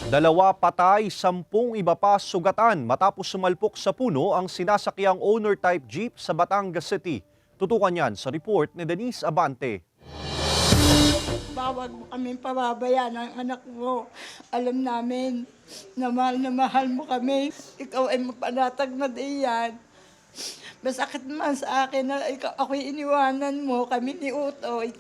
Dalawa patay, 10 iba pa sugatan matapos sumalpok sa puno ang sinasakyang owner-type jeep sa Batangas City. Tutukan yan sa report ni Denise Abante. Bawag mo kami pababayaan ang anak mo. Alam namin na mahal mo kami. Ikaw ay mapanatag na diyan. Masakit man sa akin na ako'y iniwanan mo, kami ni Utoy.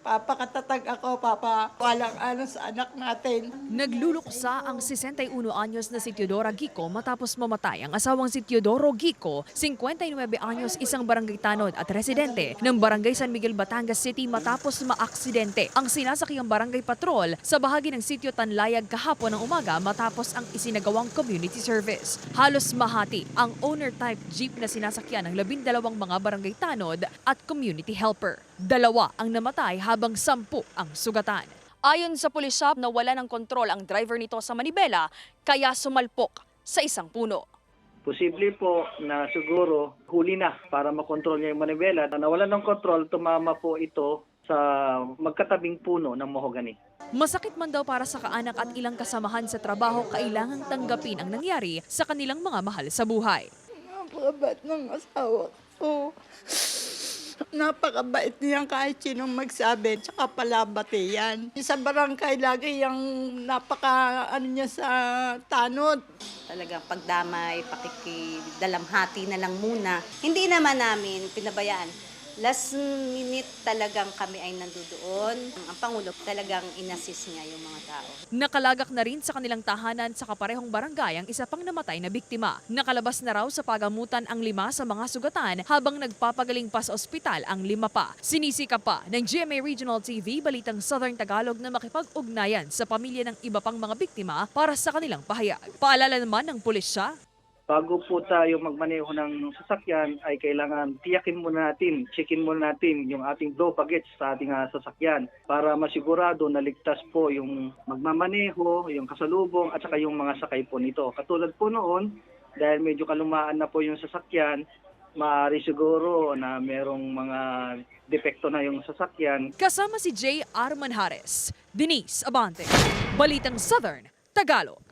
Papakatatag ako, papawalang-alang sa anak natin. Nagluluksa ang 61 anyos na si Teodora Gico matapos mamatay ang asawang si Teodoro Gico, 59 anyos, isang barangay tanod at residente ng barangay San Miguel, Batangas City matapos maaksidente ang sinasakyang barangay patrol sa bahagi ng sitio Tanlayag kahapon ng umaga matapos ang isinagawang community service. Halos mahati ang owner-type jeep na sinasakyan ng 12 mga barangay tanod at community helper. 2 ang namatay habang 10 ang sugatan. Ayon sa pulisya, nawala ng kontrol ang driver nito sa manibela kaya sumalpok sa isang puno. Posible po na siguro huli na para makontrol niya yung manibela. Nawalan ng kontrol, tumama po ito sa magkatabing puno ng mahogany. Masakit man daw para sa kaanak at ilang kasamahan sa trabaho, kailangang tanggapin ang nangyari sa kanilang mga mahal sa buhay. Napakabait ng asawa ko. Napakabait niyan kahit sinong magsabi. Tsaka palabati yan. Sa barangay lagi yung niya sa tanod. Talagang pagdamay, pakikidalamhati na lang muna. Hindi naman namin pinabayaan. Last minute talagang kami ay nandoon. Ang Pangulo talagang inassist niya yung mga tao. Nakalagak na rin sa kanilang tahanan sa kaparehong barangay ang isa pang namatay na biktima. Nakalabas na raw sa pagamutan ang 5 sa mga sugatan habang nagpapagaling pa sa ospital ang 5 pa. Sinisika pa ng GMA Regional TV Balitang Southern Tagalog na makipag-ugnayan sa pamilya ng iba pang mga biktima para sa kanilang pahayag. Paalala naman ng pulisya, Bago po tayo magmaneho ng sasakyan ay kailangan tiyakin muna natin, checkin muna natin yung ating blow baggage sa ating sasakyan para masigurado na ligtas po yung magmamaneho, yung kasalubong at saka yung mga sakay po nito. Katulad po noon, dahil medyo kalumaan na po yung sasakyan, maaari siguro na merong mga depekto na yung sasakyan. kasama si J. Arman Harris, Denise Abante, Balitang Southern Tagalog.